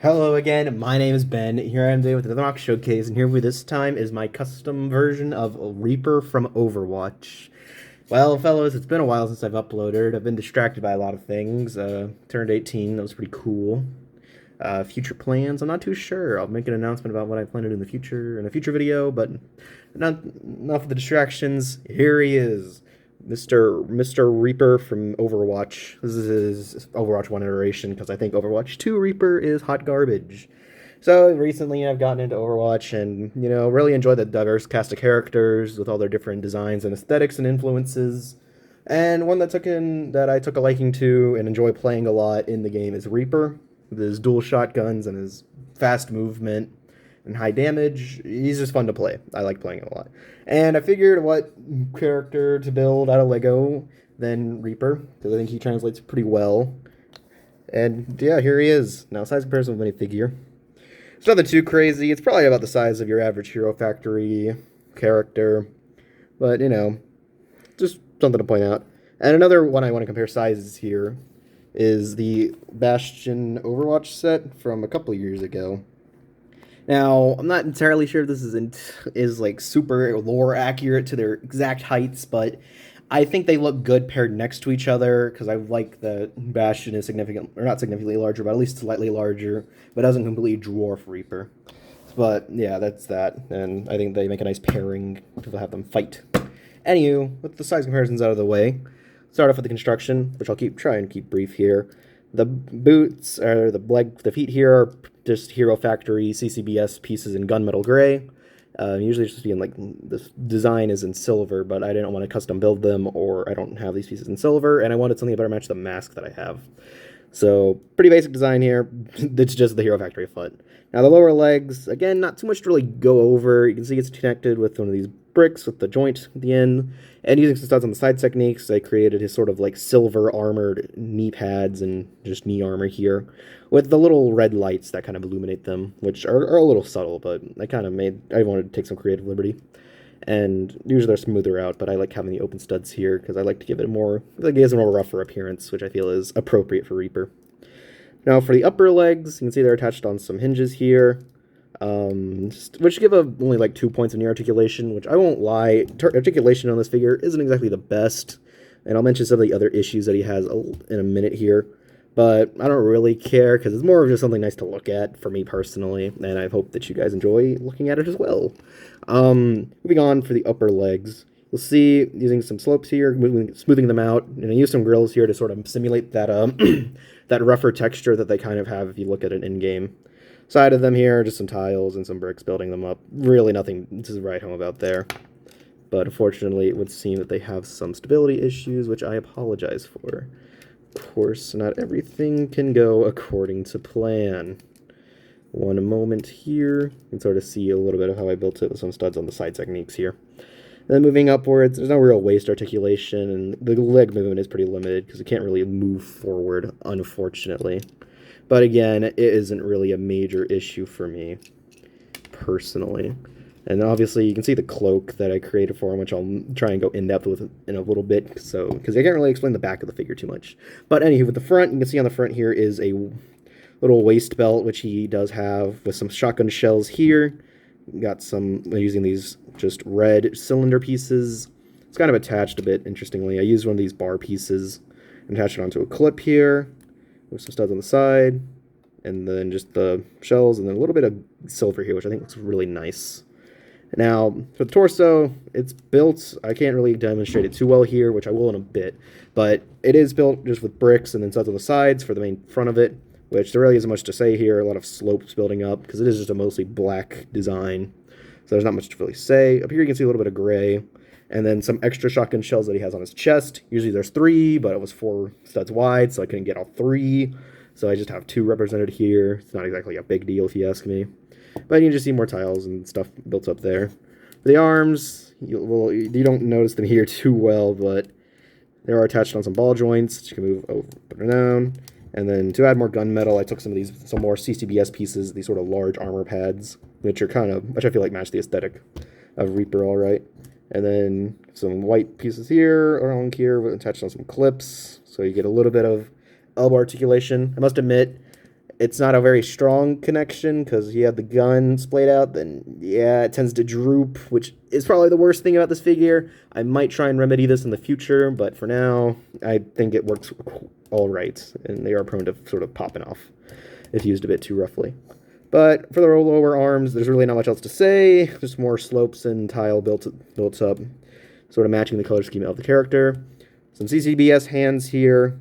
Hello again, my name is Ben. Here I am today with another MOC showcase, and here with this time is my custom version of Reaper from Overwatch. Well, fellows, it's been a while since I've uploaded. I've been distracted by a lot of things. Turned 18, that was pretty cool. Future plans, I'm not too sure. I'll make an announcement about what I plan to do in the future in a future video, but not enough of the distractions. Here he is. Mr. Reaper from Overwatch. This is his Overwatch 1 iteration because I think Overwatch 2 Reaper is hot garbage. So recently I've gotten into Overwatch and, really enjoy the diverse cast of characters with all their different designs and aesthetics and influences. And one that I took a liking to and enjoy playing a lot in the game is Reaper, with his dual shotguns and his fast movement and high damage. He's just fun to play. I like playing him a lot. And I figured what character to build out of Lego than Reaper, because I think he translates pretty well. And yeah, here he is. Now, size comparison with minifigure. It's nothing too crazy. It's probably about the size of your average Hero Factory character. But, just something to point out. And another one I want to compare sizes here is the Bastion Overwatch set from a couple years ago. Now, I'm not entirely sure if this is like super lore accurate to their exact heights, but I think they look good paired next to each other because I like the Bastion is significant, or not significantly larger, but at least slightly larger, but doesn't completely dwarf Reaper. But yeah, that's that, and I think they make a nice pairing to have them fight. Anywho, with the size comparisons out of the way, start off with the construction, which I'll try and keep brief here. The boots, or the feet here are just Hero Factory CCBS pieces in gunmetal gray. Usually it's just being like, this design is in silver, but I didn't want to custom build them, or I don't have these pieces in silver, and I wanted something that better match the mask that I have. So, pretty basic design here. It's just the Hero Factory foot. Now, the lower legs, again, not too much to really go over. You can see it's connected with one of these bricks with the joint at the end. And using some studs on the side techniques, I created his sort of like silver armored knee pads and just knee armor here with the little red lights that kind of illuminate them, which are a little subtle, but I wanted to take some creative liberty. And usually they're smoother out, but I like having the open studs here because I like to give it it gives a more rougher appearance, which I feel is appropriate for Reaper. Now for the upper legs, you can see they're attached on some hinges here, which give only like 2 points of knee articulation, which I won't lie, articulation on this figure isn't exactly the best, and I'll mention some of the other issues that he has in a minute here. But I don't really care because it's more of just something nice to look at for me personally, and I hope that you guys enjoy looking at it as well. Moving on for the upper legs, you'll see using some slopes here, smoothing them out, and I use some grills here to sort of simulate that that rougher texture that they kind of have if you look at it in-game. Side of them here, just some tiles and some bricks building them up. Really nothing to write home about there. But unfortunately, it would seem that they have some stability issues, which I apologize for. Of course, not everything can go according to plan. One moment here, you can sort of see a little bit of how I built it with some studs on the side techniques here. Then moving upwards, there's no real waist articulation, and the leg movement is pretty limited because it can't really move forward, unfortunately. But again, it isn't really a major issue for me, personally. And obviously, you can see the cloak that I created for him, which I'll try and go in-depth with in a little bit, because I can't really explain the back of the figure too much. But anywho, with the front, you can see on the front here is a little waist belt, which he does have, with some shotgun shells here. Got some, using these just red cylinder pieces. It's kind of attached a bit, interestingly. I used one of these bar pieces and attached it onto a clip here, with some studs on the side, and then just the shells, and then a little bit of silver here, which I think looks really nice. Now, for the torso, it's built, I can't really demonstrate it too well here, which I will in a bit, but it is built just with bricks and then studs on the sides for the main front of it, which there really isn't much to say here, a lot of slopes building up, because it is just a mostly black design, so there's not much to really say. Up here you can see a little bit of gray, and then some extra shotgun shells that he has on his chest. Usually there's 3, but it was 4 studs wide, so I couldn't get all 3, so I just have 2 represented here. It's not exactly a big deal if you ask me. But you can just see more tiles and stuff built up there. For the arms, you don't notice them here too well, but they are attached on some ball joints that you can move over and down. And then to add more gunmetal, I took some more CCBS pieces, these sort of large armor pads, which I feel like match the aesthetic of Reaper all right. And then some white pieces here, around here, attached on some clips, so you get a little bit of elbow articulation. I must admit, it's not a very strong connection because you have the gun splayed out, then yeah, it tends to droop, which is probably the worst thing about this figure. I might try and remedy this in the future, but for now, I think it works all right, and they are prone to sort of popping off if used a bit too roughly. But for the lower arms, there's really not much else to say, just more slopes and tile built up, sort of matching the color scheme of the character. Some CCBS hands here.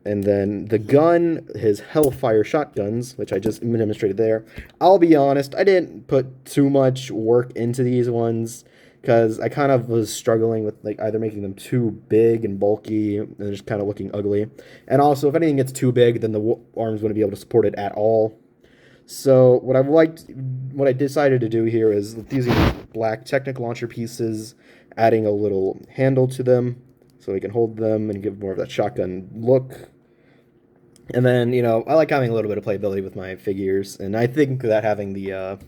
And then the gun, his Hellfire shotguns, which I just demonstrated there. I'll be honest, I didn't put too much work into these ones because I kind of was struggling with like either making them too big and bulky and just kind of looking ugly. And also, if anything gets too big, then the arms wouldn't be able to support it at all. So what I decided to do here is using black Technic launcher pieces, adding a little handle to them so we can hold them and give more of that shotgun look. And then, you know, I like having a little bit of playability with my figures, and I think that having the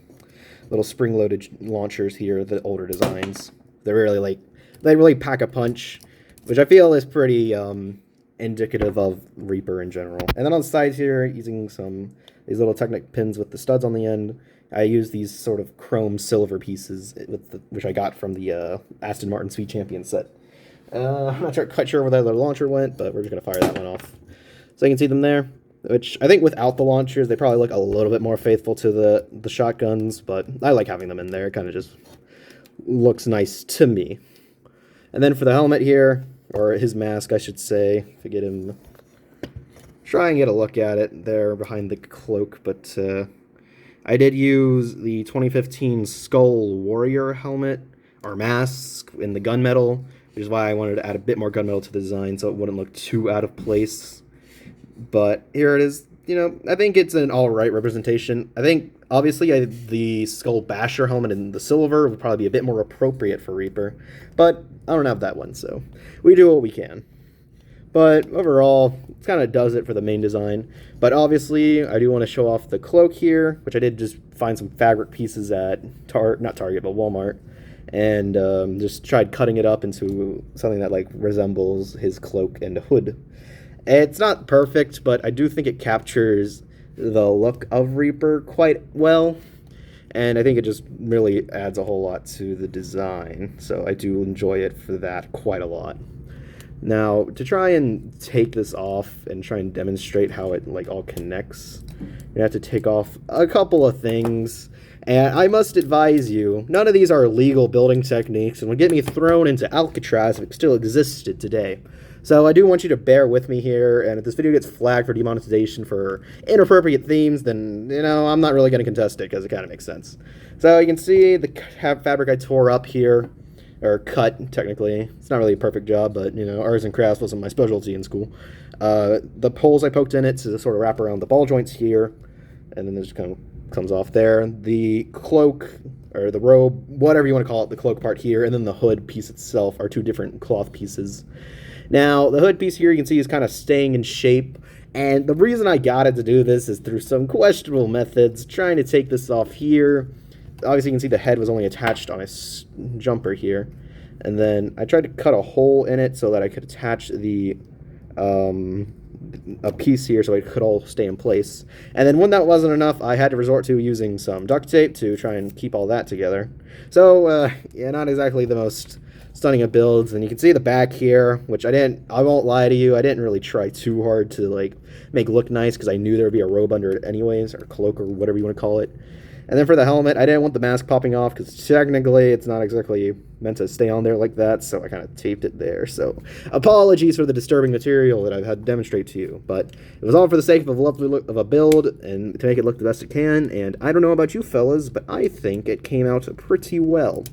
little spring-loaded launchers here, the older designs, they really pack a punch, which I feel is pretty indicative of Reaper in general. And then on the sides here, using these little Technic pins with the studs on the end, I use these sort of chrome silver pieces which I got from the Aston Martin Speed Champion set. I'm not quite sure where the other launcher went, but we're just going to fire that one off. So you can see them there, which I think without the launchers, they probably look a little bit more faithful to the shotguns, but I like having them in there. It kind of just looks nice to me. And then for the helmet here, or his mask, I should say, if I get him, try and get a look at it there behind the cloak, but I did use the 2015 Skull Warrior helmet, or mask, in the gunmetal, which is why I wanted to add a bit more gunmetal to the design so it wouldn't look too out of place. But here it is. You know, I think it's an alright representation. I think, obviously, the Skull Basher helmet in the silver would probably be a bit more appropriate for Reaper. But I don't have that one, so we do what we can. But overall, it kind of does it for the main design. But obviously, I do want to show off the cloak here, which I did just find some fabric pieces at, not Target, but Walmart. And just tried cutting it up into something that like resembles his cloak and hood. It's not perfect, but I do think it captures the look of Reaper quite well, and I think it just really adds a whole lot to the design, so I do enjoy it for that quite a lot. Now, to try and take this off and try and demonstrate how it like all connects, you have to take off a couple of things. And I must advise you, none of these are legal building techniques and would get me thrown into Alcatraz if it still existed today. So I do want you to bear with me here, and if this video gets flagged for demonetization for inappropriate themes, then, you know, I'm not really going to contest it because it kind of makes sense. So you can see the fabric I tore up here, or cut, technically. It's not really a perfect job, but, you know, arts and crafts wasn't my specialty in school. The holes I poked in it to sort of wrap around the ball joints here, and then it just kind of comes off there. The cloak, or the robe, whatever you want to call it, the cloak part here, and then the hood piece itself are two different cloth pieces. Now, the hood piece here you can see is kind of staying in shape, and the reason I got it to do this is through some questionable methods, trying to take this off here. Obviously, you can see the head was only attached on a jumper here, and then I tried to cut a hole in it so that I could attach the a piece here so it could all stay in place. And then when that wasn't enough, I had to resort to using some duct tape to try and keep all that together. So, yeah, not exactly the most stunning of builds. And you can see the back here, which I won't lie to you, I didn't really try too hard to like make look nice because I knew there would be a robe under it anyways, or cloak, or whatever you want to call it. And then for the helmet, I didn't want the mask popping off because technically it's not exactly meant to stay on there like that, so I kind of taped it there. So apologies for the disturbing material that I've had to demonstrate to you, but it was all for the sake of a lovely look of a build and to make it look the best it can. And I don't know about you fellas, but I think it came out pretty well.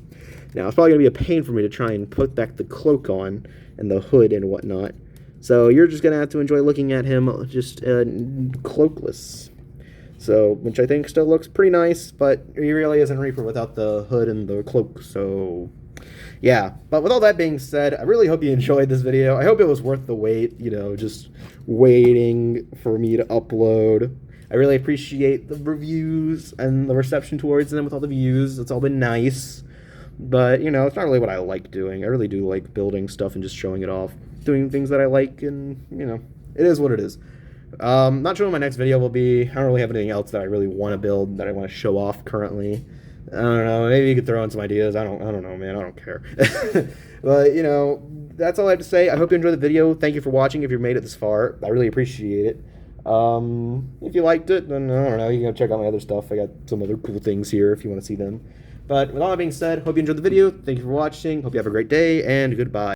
Now, it's probably going to be a pain for me to try and put back the cloak on and the hood and whatnot. So you're just going to have to enjoy looking at him just cloakless. So, which I think still looks pretty nice, but he really isn't Reaper without the hood and the cloak, so yeah. But with all that being said, I really hope you enjoyed this video. I hope it was worth the wait, you know, just waiting for me to upload. I really appreciate the reviews and the reception towards them with all the views. It's all been nice. But, you know, it's not really what I like doing. I really do like building stuff and just showing it off. Doing things that I like, and, you know, it is what it is. Not sure what my next video will be. I don't really have anything else that I really want to build, that I want to show off currently. I don't know. Maybe you could throw in some ideas. I don't know, man. I don't care. But that's all I have to say. I hope you enjoyed the video. Thank you for watching. If you've made it this far, I really appreciate it. If you liked it, then I don't know. You can go check out my other stuff. I got some other cool things here if you want to see them. But with all that being said, hope you enjoyed the video. Thank you for watching. Hope you have a great day, and goodbye.